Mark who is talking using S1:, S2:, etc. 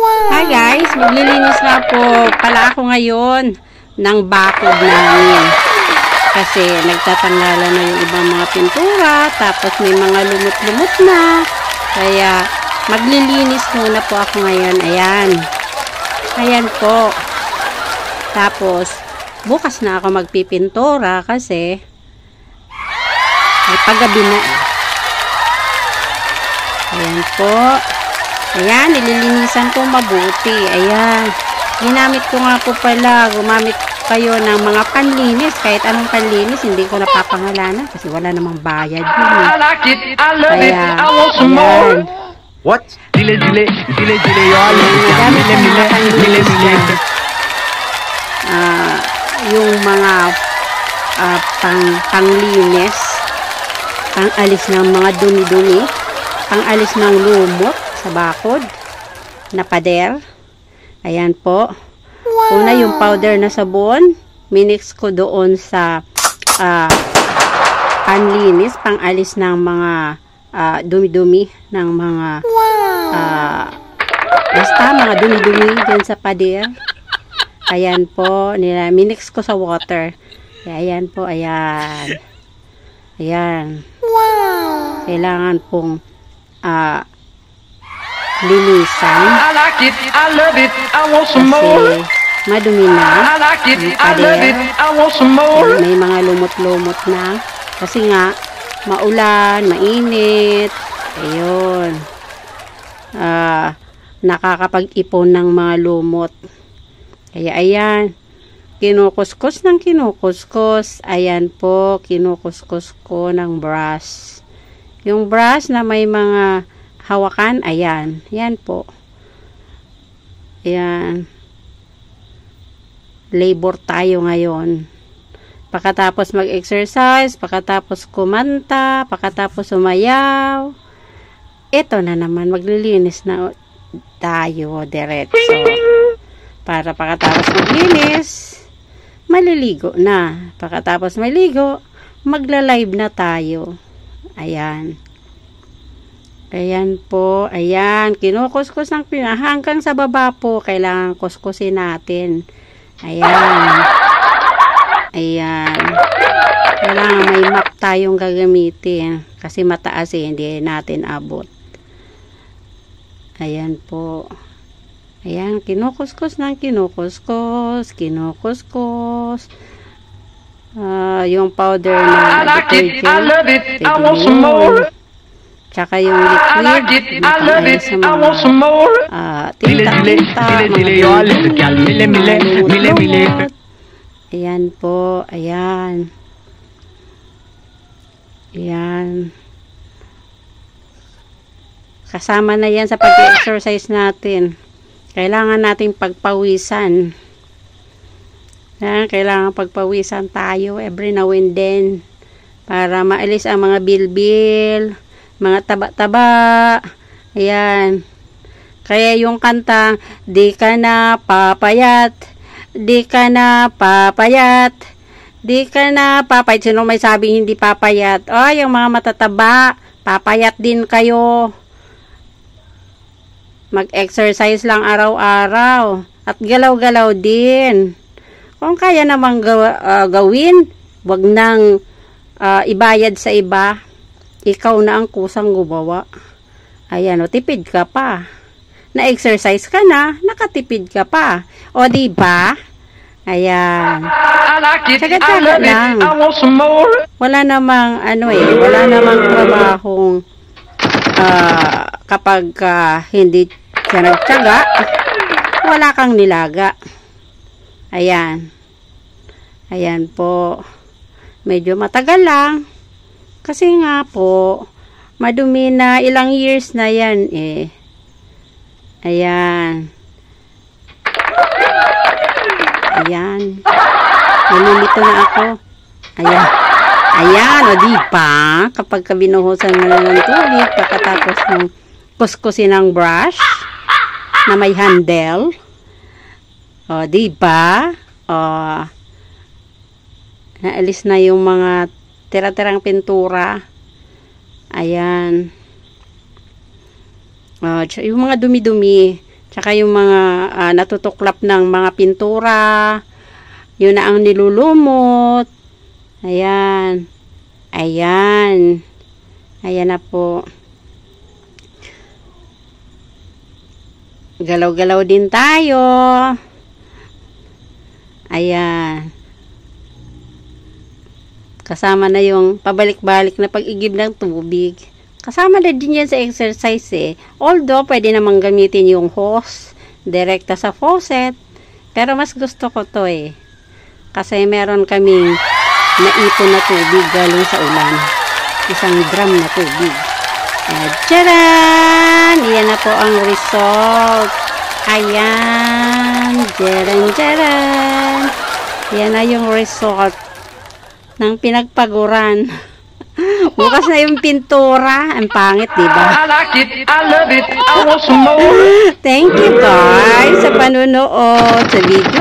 S1: Hi guys, maglilinis nga po pala ako ngayon ng bakod namin. Kasi nagtatanggalan na yung ibang mga pintura, tapos may mga lumot-lumot na. Kaya maglilinis muna po ako ngayon. Ayan. Ayan po. Tapos bukas na ako magpipintura kasi may paggabi na eh. Ayan po. Ayan, nililinisan ko mabuti. Ayan. Ginamit ko nga po pala, gumamit kayo ng mga panlinis. Kahit anong panlinis, hindi ko napapangalanan kasi wala namang bayad yun.
S2: I like it, I love it,
S1: Kaya,
S2: I want some more.
S1: ayan.
S2: What? Dile, dile, dile, dile, yo, I love it,
S1: Nagamit
S2: mile,
S1: ng mga
S2: mile,
S1: panlinis
S2: mile,
S1: na,
S2: mile.
S1: yung mga panglinis, pang-alis ng mga dumi-dumi, pang-alis ng lumot sa bakod na pader. Ayan po. Una yung powder na sabon, minix ko doon sa panlinis, pang-alis ng mga dumi-dumi ng mga basta mga dumi-dumi dyan sa pader. Ayan po, minix ko sa water. Ayan po, ayan. Ayan. Kailangan pong linisan.
S2: I like it, I love it, I want some more.
S1: Kasi madumi na.
S2: I like it,
S1: ang
S2: I love
S1: pader.
S2: it, I want some more.
S1: May mga lumot-lumot na. Kasi nga, maulan, mainit. Ayun. Nakakapag-ipon ng mga lumot. Kaya ayan. Kinukuskus ng kinukuskus. Ayan po, kinukuskus ko ng brush. Yung brush na may mga hawakan, ayan. Ayan po. Ayan. Labor tayo ngayon. Pagkatapos mag-exercise, pagkatapos kumanta, pagkatapos sumayaw, ito na naman, maglilinis na tayo diretso. Para pagkatapos maglinis, maliligo na. Pagkatapos maligo, magla-live na tayo. Ayan. Ayan po. Ayan. Kinukuskus ng hanggang sa baba po. Kailangan kuskusin natin. Ayan. Ayan. Kailangan may map tayong gagamitin. Kasi mataas eh. Hindi natin abot. Ayan po. Ayan. Kinukuskus ng kinukuskus. Kinukuskus. Yung powder na
S2: I like it, I love it, I
S1: pwede
S2: want some
S1: yun.
S2: more.
S1: Tsaka yung
S2: I
S1: liquid.
S2: like it, I love it,
S1: sa
S2: I want some more. Dile, dile,
S1: tinta-tinta.
S2: dile, dile, yo, I love it, gal, mile, mile, mile, mile.
S1: Ayan po. Ayan. Ayan. Kasama na yan sa pag-exercise natin. Kailangan nating pagpawisan. Ayan, kailangan pagpawisan tayo every now and then. Para maalis ang mga bilbil, mga taba-taba. Ayan. Kaya yung kanta, di ka na papayat, di ka na papayat, di ka na papayat. Sino may sabing hindi papayat? Oh, yung mga matataba, papayat din kayo. Mag-exercise lang araw-araw. At galaw-galaw din. Kung kaya namang gawin, wag nang ibayad sa iba. Ikaw na ang kusang gumawa. Ayan, o, tipid ka pa. Na-exercise ka na, nakatipid ka pa. O, diba? Ayan.
S2: I like it, I
S1: Tsaga-tsaga
S2: love it,
S1: lang.
S2: I want some more.
S1: Wala namang, wala namang trabahong kapag hindi siya nagtsaga, wala kang nilaga. Ayan. Ayan po. Medyo matagal lang. Kasi nga po, madumi na, ilang years na yan eh. Ayan. Ayan. Nalilito na ako. Ayan. Ayan, o diba? Kapag binuhusan mo na ng tubig, pagkatapos ng kuskusin ng brush na may handle. O, diba? O, naalis na yung mga tira-tirang pintura. Ayan. Yung mga dumi-dumi, Tsaka yung mga natutuklap ng mga pintura, yun na ang nilulumot. Ayan. Ayan. Ayan na po. Galaw-galaw din tayo. Ayan. Kasama na yung pabalik-balik na pag-igib ng tubig. Kasama na din yan sa exercise eh. Although, pwede namang gamitin yung hose direkta sa faucet. Pero mas gusto ko to eh. Kasi meron kaming naipon na tubig galing sa ulan. Isang drum na tubig. Tcharan! Iyan na po ang result. Ayan. Tcharan! Yan na yung result ng pinagpaguran. Bukas na yung pintura. Ang pangit, diba?
S2: I like it, I love it, I want some more.
S1: Thank you guys sa panunood sa video